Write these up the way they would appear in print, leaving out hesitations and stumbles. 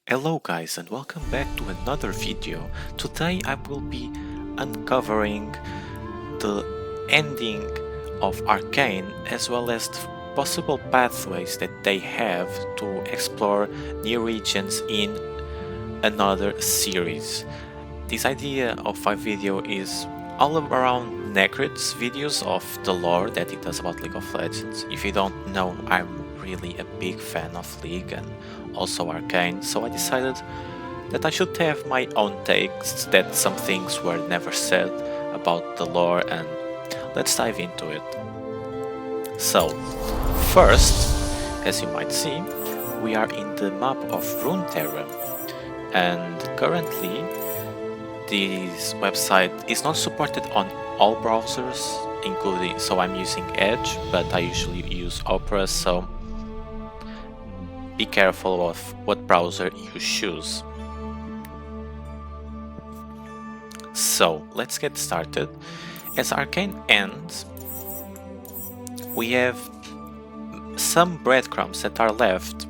Hello guys and welcome back to another video. Today I will be uncovering the ending of Arcane as well as the possible pathways that they have to explore new regions in another series. This idea of my video is all around Necrit's videos of the lore that he does about League of Legends. If you don't know, I'm really a big fan of League and also Arcane, so I decided that I should have my own takes, that some things were never said about the lore, and let's dive into it. So, first, as you might see, we are in the map of Runeterra, and currently this website is not supported on all browsers, including, so I'm using Edge, but I usually use Opera, so be careful of what browser you choose. So let's get started. As Arcane ends, we have some breadcrumbs that are left,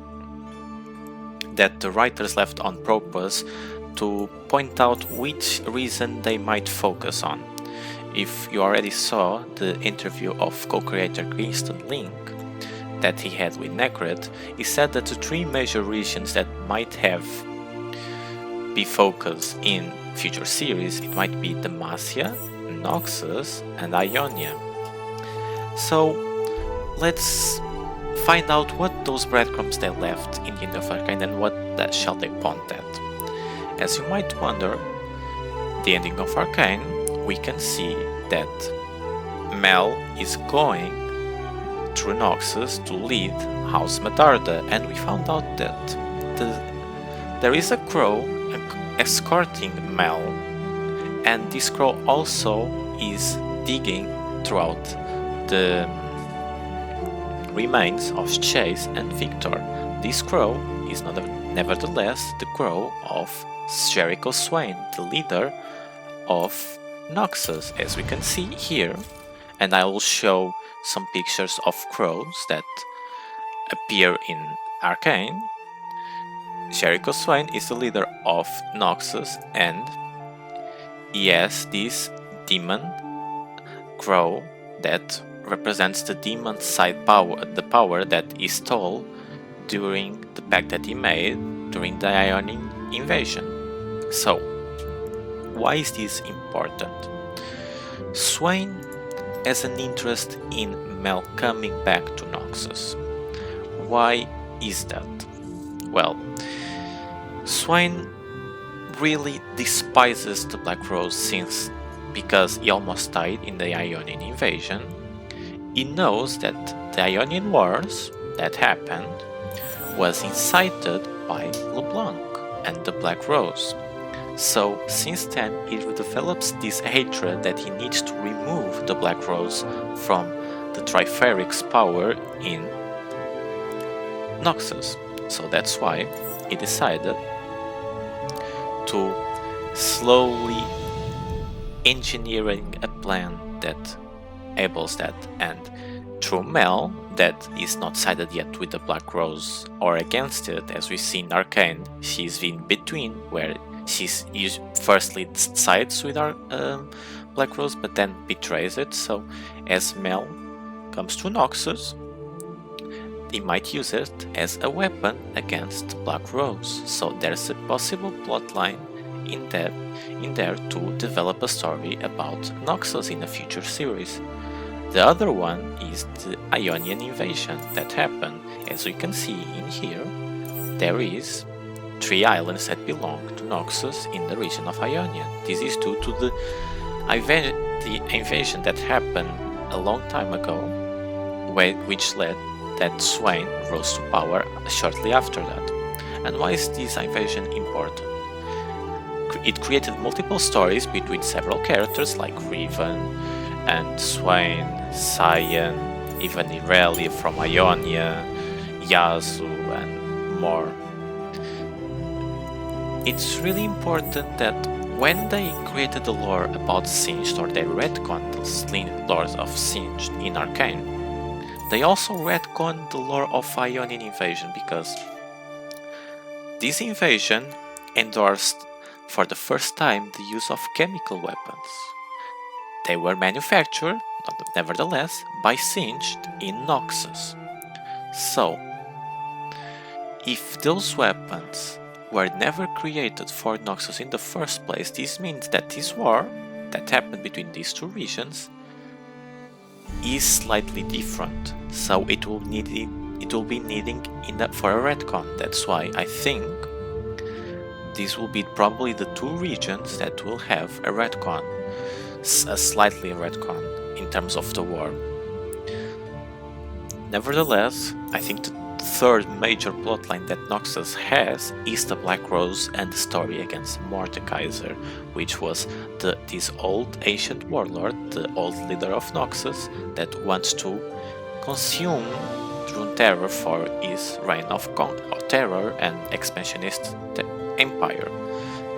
that the writers left on purpose to point out which reason they might focus on. If you already saw the interview of co-creator Kristen Link that he had with Necrit, he said that the three major regions that might have be focused in future series, it might be Demacia, Noxus and Ionia. So let's find out what those breadcrumbs they left in the end of Arcane and what that shall they point at. As you might wonder, the ending of Arcane, we can see that Mel is going through Noxus to lead House Medarda, and we found out that there is a crow escorting Mel, and this crow also is digging throughout the remains of Chase and Victor. This crow is nevertheless the crow of Jericho Swain, the leader of Noxus, as we can see here, and I will show some pictures of crows that appear in Arcane. Jericho Swain is the leader of Noxus, and he has this demon crow that represents the demon side power, the power that he stole during the pact that he made during the Ionian invasion. So, why is this important? Swain has an interest in Mel coming back to Noxus. Why is that? Well, Swain really despises the Black Rose because he almost died in the Ionian invasion. He knows that the Ionian Wars that happened was incited by LeBlanc and the Black Rose. So since then he develops this hatred that he needs to remove the Black Rose from the Triferic's power in Noxus. So that's why he decided to slowly engineering a plan that enables that, and through Mel, that is not sided yet with the Black Rose or against it, as we see in Arcane, she's in between, where she's firstly sides with our Black Rose, but then betrays it. So as Mel comes to Noxus, he might use it as a weapon against Black Rose. So there's a possible plotline in there to develop a story about Noxus in a future series. The other one is the Ionian invasion that happened. As we can see in here, there is 3 islands that belong to Noxus in the region of Ionia. This is due to the invasion that happened a long time ago, which led that Swain rose to power shortly after that. And why is this invasion important? It created multiple stories between several characters like Riven and Swain, Cyan, even Irelia from Ionia, Yasu, and more. It's really important that when they created the lore about Singed, or they retconned the lore of Singed in Arcane, they also retconned the lore of Ionian invasion, because This invasion endorsed for the first time the use of chemical weapons. They were manufactured, nevertheless, by Singed in Noxus. So, if those weapons were never created for Noxus in the first place, this means that this war that happened between these two regions is slightly different. So it will be needing for a retcon. That's why I think this will be probably the two regions that will have a retcon, slightly a retcon in terms of the war. Nevertheless, I think the third major plotline that Noxus has is the Black Rose and the story against Mordekaiser, which was this old ancient warlord, the old leader of Noxus, that wants to consume Runeterra for his reign of terror and expansionist empire.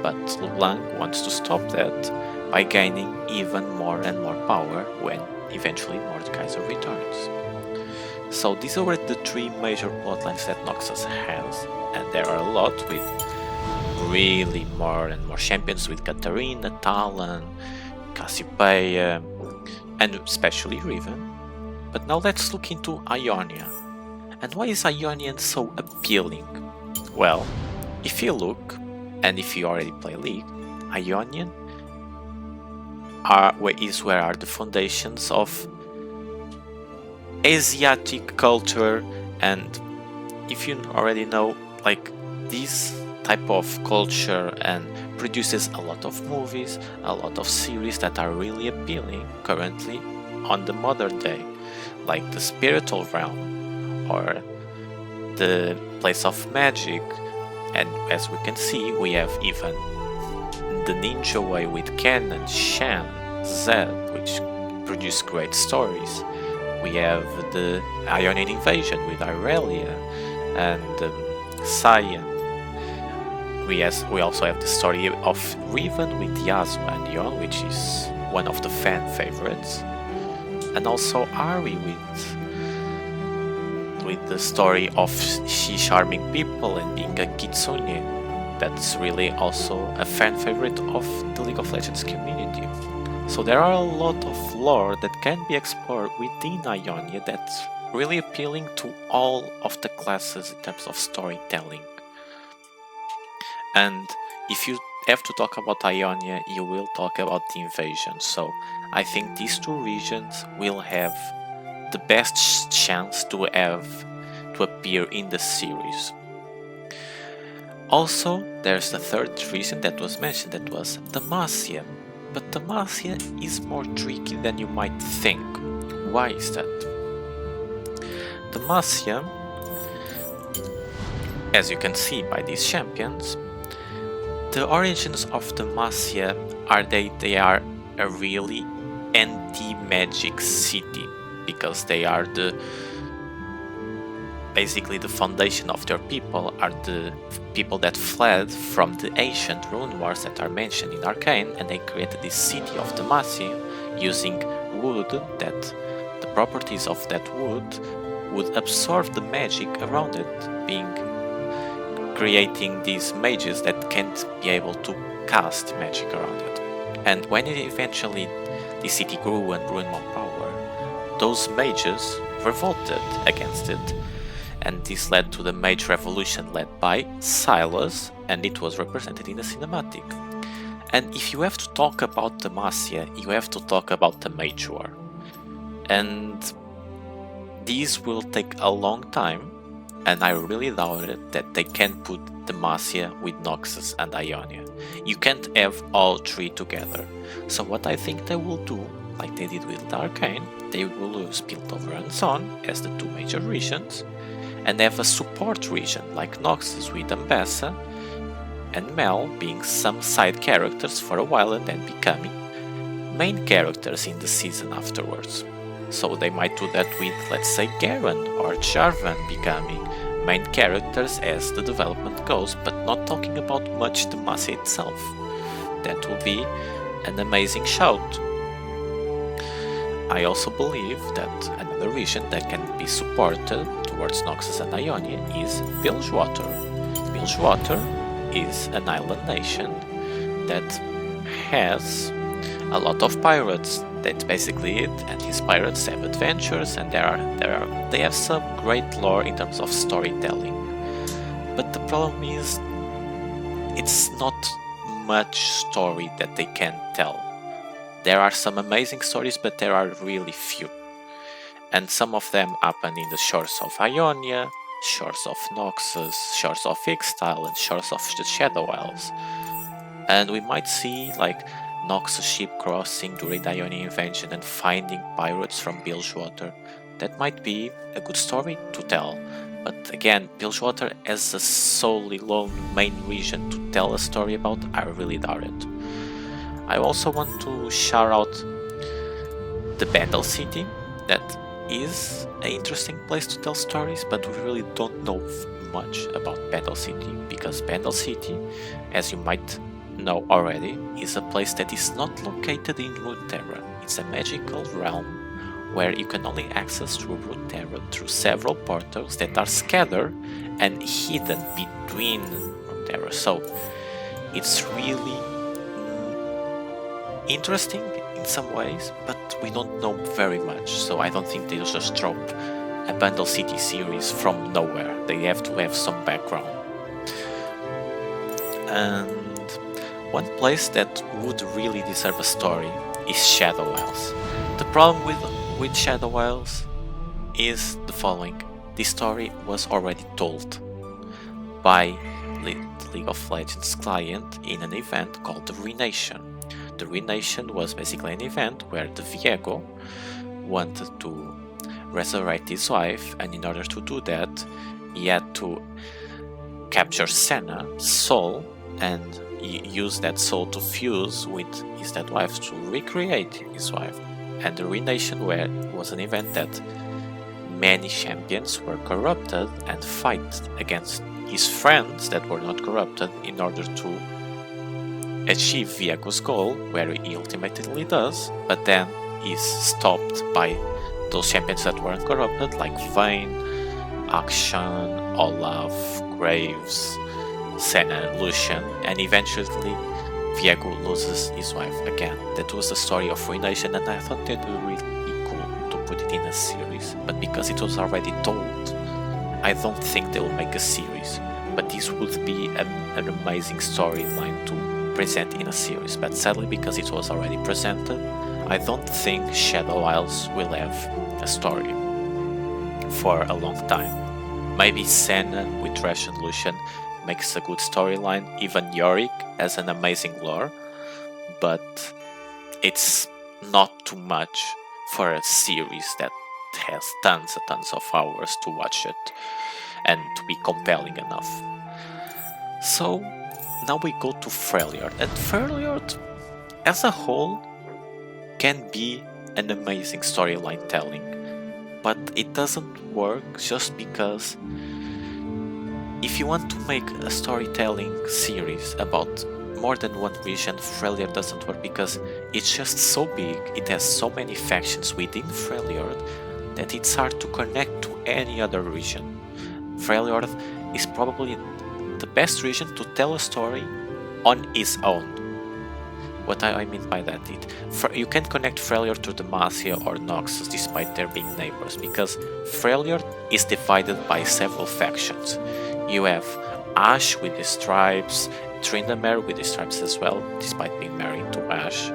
But LeBlanc wants to stop that by gaining even more and more power when eventually Mordekaiser returns. So these are the three major plotlines that Noxus has, and there are a lot with really more and more champions with Katarina, Talon, Cassiopeia, and especially Riven. But now let's look into Ionia. And why is Ionian so appealing? Well, if you look, and if you already play League, Ionian is where are the foundations of Asiatic culture, and if you already know, like, this type of culture and produces a lot of movies, a lot of series that are really appealing currently on the modern day, like the spiritual realm or the place of magic. And as we can see, we have even the ninja way with Ken and Shan, Zed, which produce great stories. We have the Ionian invasion with Aurelia and Cyan. We also have the story of Riven with Yasuo and Yon, which is one of the fan favorites, and also Ari with the story of she charming people and being a kitsune. That's really also a fan favorite of the League of Legends community. So there are a lot of lore that can be explored within Ionia that's really appealing to all of the classes in terms of storytelling. And if you have to talk about Ionia, you will talk about the invasion. So I think these two regions will have the best chance to appear in the series. Also, there's the third region that was mentioned, that was Demacia. But Demacia is more tricky than you might think. Why is that? Demacia, as you can see by these champions, the origins of Demacia are they are a really anti-magic city, because they are basically the foundation of their people are the people that fled from the ancient rune wars that are mentioned in Arcane, and they created this city of Demacia using wood, that the properties of that wood would absorb the magic around it, creating these mages that can't be able to cast magic around it. And when eventually the city grew and grew in more power, those mages revolted against it. And this led to the Mage Revolution led by Silas, and it was represented in the cinematic. And if you have to talk about Demacia, you have to talk about the Mage War. And these will take a long time, and I really doubt it that they can put Demacia with Noxus and Ionia. You can't have all three together. So what I think they will do, like they did with Arcane, they will use Piltover and Zon as the two major regions, and have a support region like Noxus with Ambassa and Mel being some side characters for a while and then becoming main characters in the season afterwards. So they might do that with, let's say, Garen or Jarvan becoming main characters as the development goes, but not talking about much Demacia itself. That will be an amazing shout. I also believe that another region that can be supported towards Noxus and Ionia is Bilgewater. Bilgewater is an island nation that has a lot of pirates. That's basically it, and these pirates have adventures, and they have some great lore in terms of storytelling. But the problem is, it's not much story that they can tell. There are some amazing stories, but there are really few. And some of them happen in the shores of Ionia, shores of Noxus, shores of Ixtal, and shores of the Shadow Isles. And we might see like Noxus ship crossing during the Ionian invasion and finding pirates from Bilgewater. That might be a good story to tell. But again, Bilgewater as a solely lone main region to tell a story about, I really doubt it. I also want to shout out the Bandle City. That is an interesting place to tell stories, but we really don't know much about Bandle City, because Bandle City, as you might know already, is a place that is not located in Runeterra. It's a magical realm where you can only access through Runeterra through several portals that are scattered and hidden between Runeterra. So it's really interesting in some ways, but we don't know very much. So I don't think they'll just drop a Bandle City series from nowhere. They have to have some background. And one place that would really deserve a story is Shadow Isles. The problem with Shadow Isles is the following. This story was already told by the League of Legends client in an event called the Ruination. The Ruination was basically an event where the Viego wanted to resurrect his wife, and in order to do that he had to capture Senna's soul and use that soul to fuse with his dead wife to recreate his wife. And the Ruination was an event that many champions were corrupted and fight against his friends that were not corrupted in order to achieve Viego's goal, where he ultimately does, but then is stopped by those champions that weren't corrupted, like Vayne, Akshan, Olaf, Graves, Senna and Lucian, and eventually Viego loses his wife again. That was the story of Ruination, and I thought that would really be cool to put it in a series, but because it was already told, I don't think they will make a series. But this would be an amazing storyline to present in a series, but sadly because it was already presented, I don't think Shadow Isles will have a story for a long time. Maybe Senna with Thresh and Lucian makes a good storyline, even Yorick has an amazing lore, but it's not too much for a series that has tons and tons of hours to watch it and to be compelling enough. So now we go to Freljord, and Freljord as a whole can be an amazing storyline telling, but it doesn't work just because if you want to make a storytelling series about more than one region, Freljord doesn't work because it's just so big, it has so many factions within Freljord that it's hard to connect to any other region. Freljord is probably the best region to tell a story on its own. What I mean by that, you can connect Freljord to Demacia or Noxus despite there being neighbors, because Freljord is divided by several factions. You have Ash with his tribes, Tryndamere with his tribes as well, despite being married to Ash.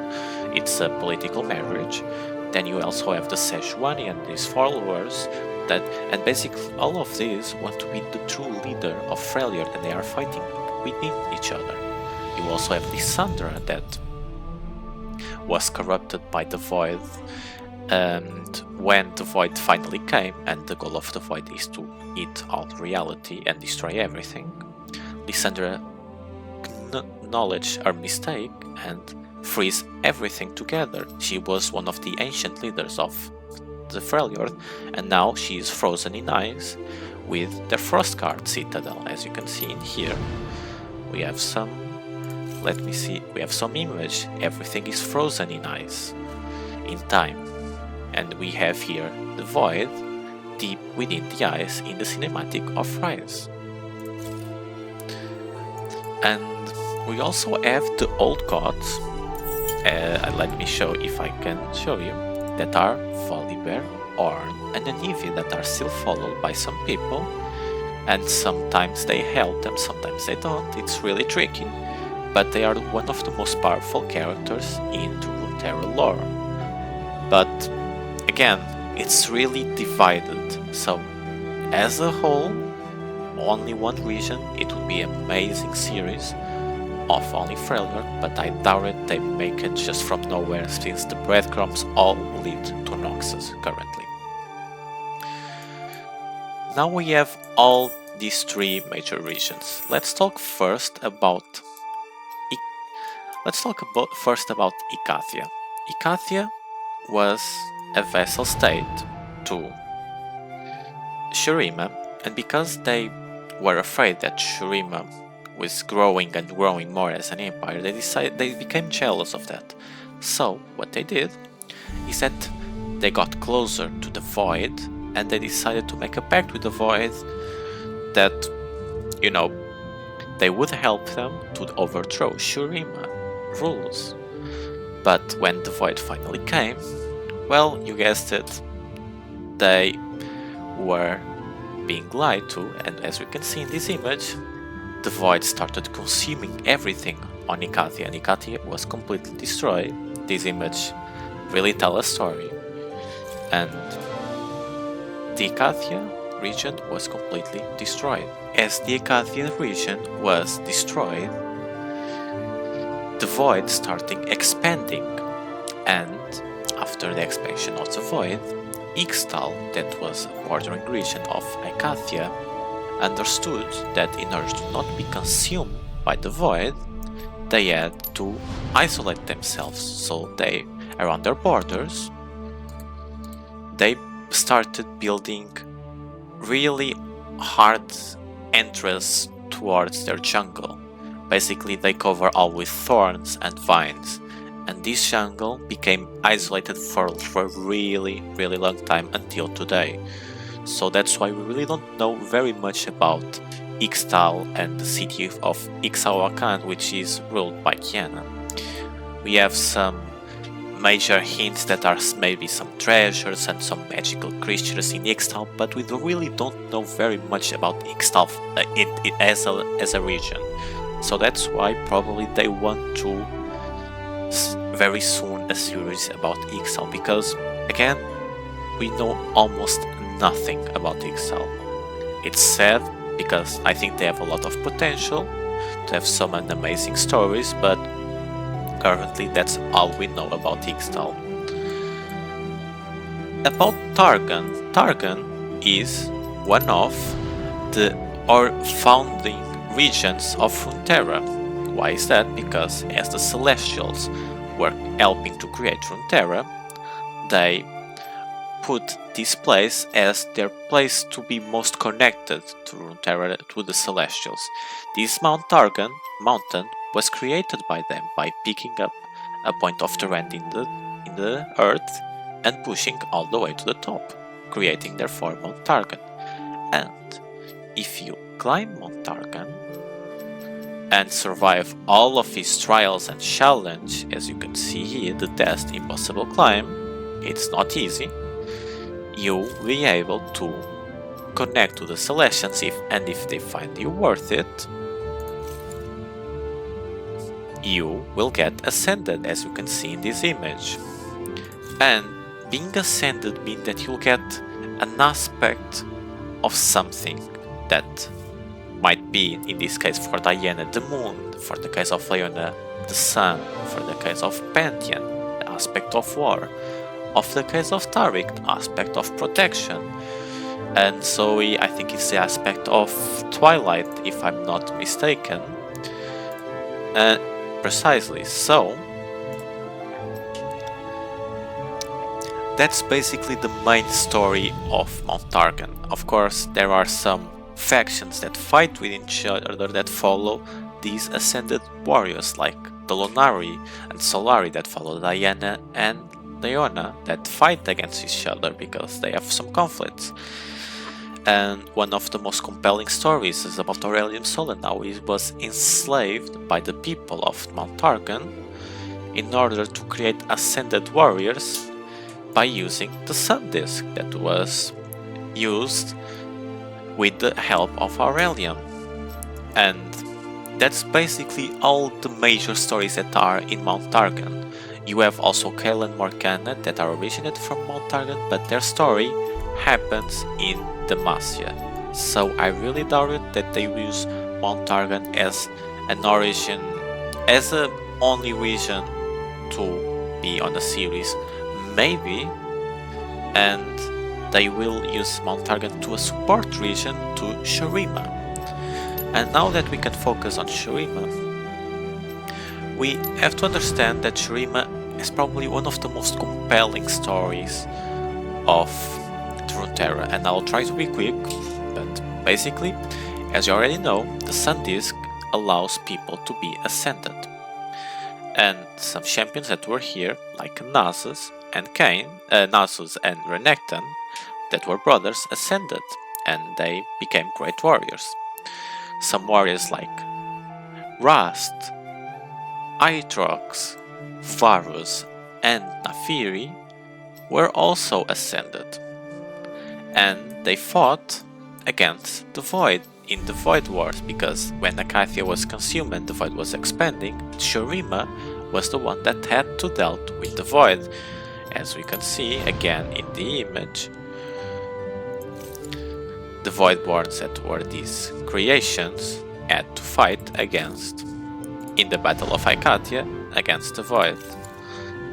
It's a political marriage. Then you also have the Sejuani and his followers, and basically all of these want to be the true leader of Freljord, and they are fighting within each other. You also have Lissandra that was corrupted by the Void, and when the Void finally came, and the goal of the Void is to eat all reality and destroy everything, Lissandra acknowledged her mistake and freeze everything together. She was one of the ancient leaders of the Freljord, and now she is frozen in ice with the Frostguard Citadel. As you can see in here, we have some, we have some image. Everything is frozen in ice, in time, and we have here the Void deep within the ice in the cinematic of Rise. And we also have the old gods, let me show if I can show you, that are Volibear, Ornn and Anivia, that are still followed by some people, and sometimes they help them, sometimes they don't, it's really tricky, but they are one of the most powerful characters in the Runeterra lore. But again, it's really divided, so as a whole, only one region, it would be an amazing series of only Freijold, but I doubt it they make it just from nowhere, since the breadcrumbs all lead to Noxus currently. Now we have all these three major regions. Let's talk first about Icathia. Icathia was a vassal state to Shurima, and because they were afraid that Shurima was growing and growing more as an empire, they became jealous of that. So what they did is that they got closer to the Void, and they decided to make a pact with the Void that, you know, they would help them to overthrow Shurima rules. But when the Void finally came, well, you guessed it, they were being lied to, and as we can see in this image, the Void started consuming everything on Icathia, and Icathia was completely destroyed. This image really tells a story, and the Icathia region was completely destroyed. As the Icathia region was destroyed, the Void started expanding, and after the expansion of the Void, Ixtal, that was a bordering region of Icathia, understood that in order to not be consumed by the Void, they had to isolate themselves. So they, around their borders, they started building really hard entrances towards their jungle. Basically, they cover all with thorns and vines, and this jungle became isolated for a really long time until today. So that's why we really don't know very much about Ixtal and the city of Ixtal, which is ruled by Kiana. We have some major hints that are maybe some treasures and some magical creatures in Ixtal, but we really don't know very much about Ixtal as a region. So that's why probably they want to very soon a series about Ixtal, because again, we know almost nothing about Ixtal. It's sad because I think they have a lot of potential to have some amazing stories, but currently that's all we know about Ixtal. About Targon. Targon is one of our founding regions of Runeterra. Why is that? Because as the Celestials were helping to create Runeterra, they put this place as their place to be most connected to Runeterra, to the Celestials. This Mount Targon mountain was created by them by picking up a point of terrain in the earth and pushing all the way to the top, creating therefore Mount Targon. And if you climb Mount Targon and survive all of his trials and challenge, as you can see here, the test impossible climb, it's not easy, you will be able to connect to the Celestians if they find you worth it, you will get ascended, as you can see in this image. And being ascended means that you'll get an aspect of something that might be, in this case for Diana, the moon, for the case of Ionia, the sun, for the case of Pantheon, the aspect of war, of the case of Tariq, the aspect of protection, and so I think it's the aspect of Twilight, if I'm not mistaken. Precisely, so that's basically the main story of Mount Targon. Of course, there are some factions that fight with each other that follow these ascended warriors, like the Lunari and Solari that follow Diana and Ionia, that fight against each other because they have some conflicts. And one of the most compelling stories is about Aurelium Solon. Now he was enslaved by the people of Mount Targon in order to create ascended warriors by using the Sun Disk that was used with the help of Aurelium. And that's basically all the major stories that are in Mount Targon. You have also Kael and Morgana that are originated from Mount Targon, but their story happens in Demacia. So I really doubt it that they use Mount Targon as an origin, as a only region to be on the series. Maybe, and they will use Mount Targon to a support region to Shurima. And now that we can focus on Shurima, we have to understand that Shurima is probably one of the most compelling stories of Runeterra, and I'll try to be quick, but basically, as you already know, the Sun Disk allows people to be ascended. And some champions that were here, like Noxus and Noxus and Renekton, that were brothers, ascended, and they became great warriors. Some warriors like Rust, Aatrox, Varus, and Naafiri were also ascended, and they fought against the Void in the Void Wars, because when Acacia was consumed and the Void was expanding, Shurima was the one that had to deal with the Void, as we can see again in the image. The Voidborns that were these creations had to fight against in the Battle of Acacia against the Void,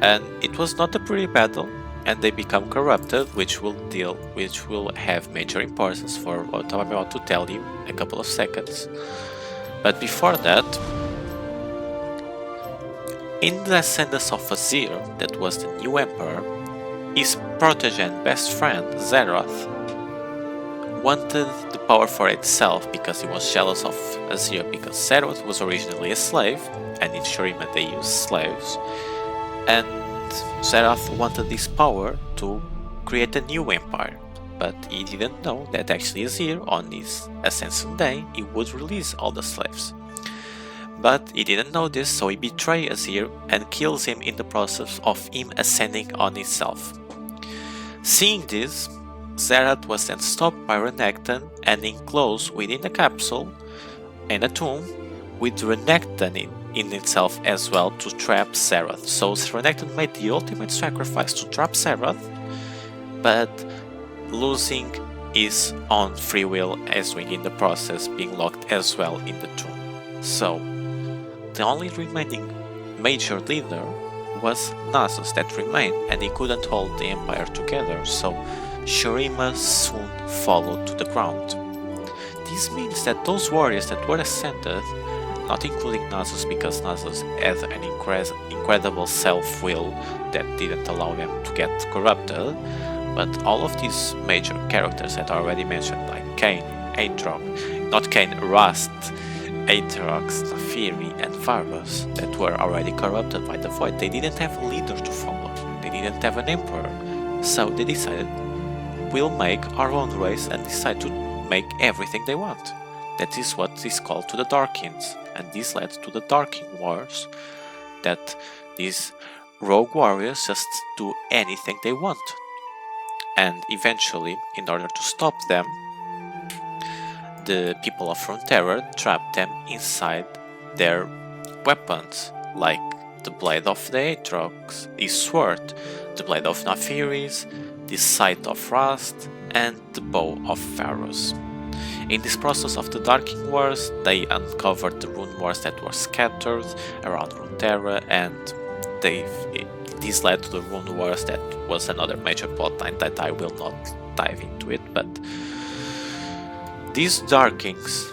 and it was not a pretty battle, and they become corrupted, which will have major importance for what I'm about to tell you in a couple of seconds. But before that, in the ascendance of Azir, that was the new emperor, his protege and best friend Zeroth wanted the power for itself because he was jealous of Azir, because Zeroth was originally a slave, and in Shurima they used slaves, and Zeroth wanted this power to create a new empire, but he didn't know that actually Azir, on his Ascension Day, he would release all the slaves. But he didn't know this, so he betrays Azir and kills him in the process of him ascending on himself. Seeing this, Zeroth was then stopped by Renekton and enclosed within a capsule and a tomb with Renekton in itself as well to trap Zeroth. So Renekton made the ultimate sacrifice to trap Zeroth, but losing his own free will as we in the process being locked as well in the tomb. So the only remaining major leader was Noxus that remained, and he couldn't hold the empire together, so Shurima soon followed to the ground. This means that those warriors that were ascended, not including Noxus because Noxus had an incredible self-will that didn't allow them to get corrupted, but all of these major characters that I already mentioned, like Rust, Aatrox, Naafiri, and Varus, that were already corrupted by the Void, they didn't have a leader to follow, they didn't have an emperor, so they decided, we'll make our own race and decide to make everything they want. That is what is called to the Darkins, and this led to the Darkin Wars, that these rogue warriors just do anything they want. And eventually, in order to stop them, the people of Runeterra trapped them inside their weapons, like the blade of the Aatrox, his sword, the blade of Naafiri's, the scythe of Rust, and the bow of Varus. In this process of the Darking Wars, they uncovered the rune wars that were scattered around Runeterra, and this led to the rune wars that was another major plotline that I will not dive into it, but these Darkings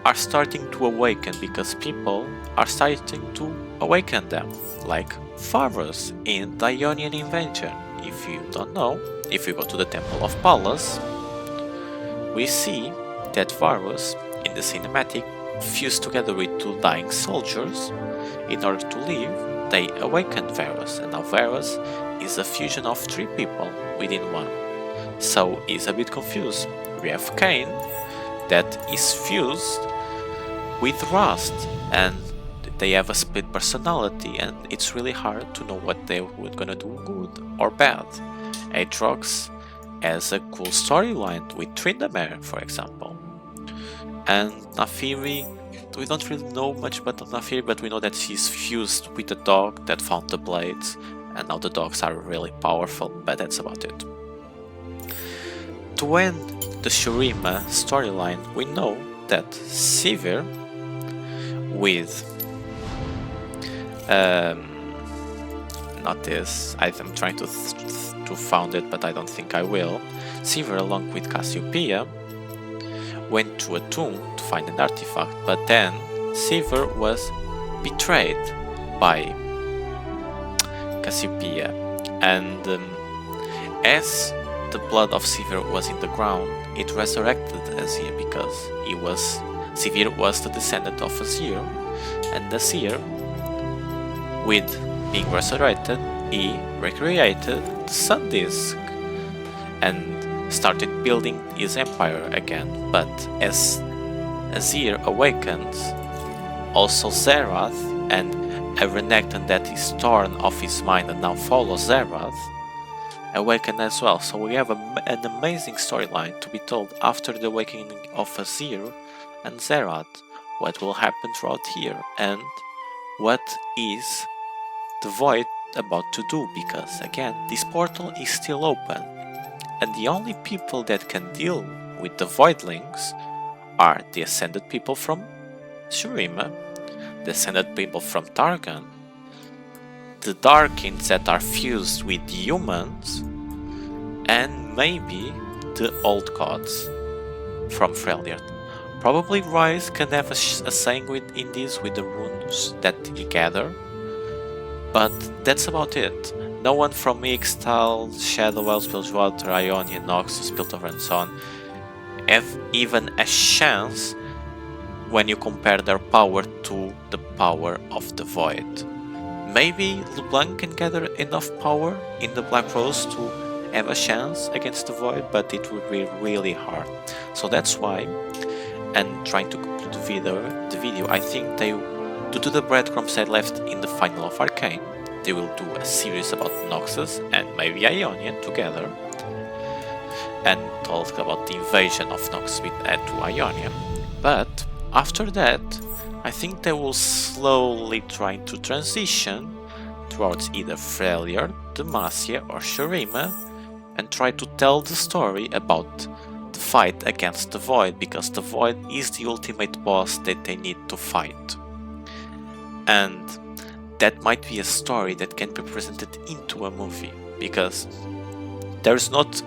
are starting to awaken because people are starting to awaken them, like Varus in the Ionian Invasion. If you don't know, if you go to the Temple of Pallas, we see that Varus in the cinematic fused together with two dying soldiers. In order to live, they awakened Varus, and now Varus is a fusion of three people within one. So he's a bit confused. we have Cain that is fused with Rust, and they have a split personality, and it's really hard to know what they were gonna do, good or bad. Aatrox has a cool storyline with Tryndamere, for example. And Naafiri, we don't really know much about Naafiri, but we know that she's fused with the dog that found the blades, and now the dogs are really powerful, but that's about it. To end the Shurima storyline, we know that Sivir with not this, I'm trying to found it, but I don't think I will. Sivir, along with Cassiopeia, went to a tomb to find an artifact, but then Sivir was betrayed by Cassiopeia, and as the blood of Sivir was in the ground, it resurrected Azir, because Sivir was the descendant of Azir, and Azir, with being resurrected, he recreated the Sun Disk and started building his empire again. But as Azir awakens, also Zerath, and a Renekton that is torn off his mind and now follows Zerath, awaken as well. So we have an amazing storyline to be told after the awakening of Azir and Zerath. What will happen throughout here, and what is the Void about to do, because again, this portal is still open, and the only people that can deal with the Voidlings are the Ascended people from Shurima, the Ascended people from Targon, the Darkins that are fused with humans, and maybe the Old Gods from Freljord. Probably Rise can have a saying in this with the runes that he gathered, but that's about it. No one from Ixtal, Shadow Wells, Bilgewater, Ionia, Noxus, Piltover and so on have even a chance when you compare their power to the power of the Void. Maybe LeBlanc can gather enough power in the Black Rose to have a chance against the Void, but it would be really hard. So that's why, and trying to conclude the video, I think they, due to the breadcrumbs I left in the final of Arcane, they will do a series about Noxus and maybe Ionia together, and talk about the invasion of Noxus with to Ionia. But after that, I think they will slowly try to transition towards either Freljord, Demacia or Shurima, and try to tell the story about the fight against the Void, because the Void is the ultimate boss that they need to fight. And that might be a story that can be presented into a movie, because there's not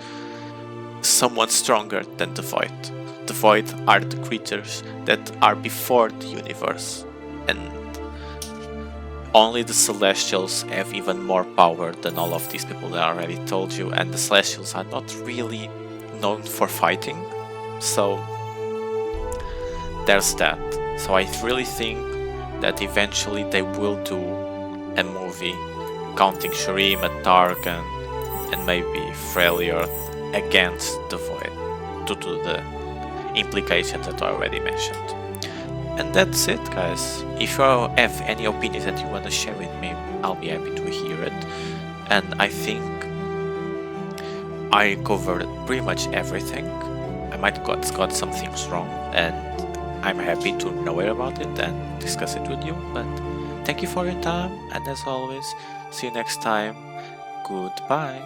someone stronger than the Void. The Void are the creatures that are before the universe, and only the Celestials have even more power than all of these people that I already told you, and the Celestials are not really known for fighting, so there's that. So I really think that eventually they will do a movie counting Shurima, Targon, and maybe Freljord against the Void, due to the implications that I already mentioned. And that's it, guys. If you have any opinions that you want to share with me, I'll be happy to hear it. And I think I covered pretty much everything. I might have got some things wrong, and I'm happy to know about it and discuss it with you. But thank you for your time, and as always, see you next time. Goodbye.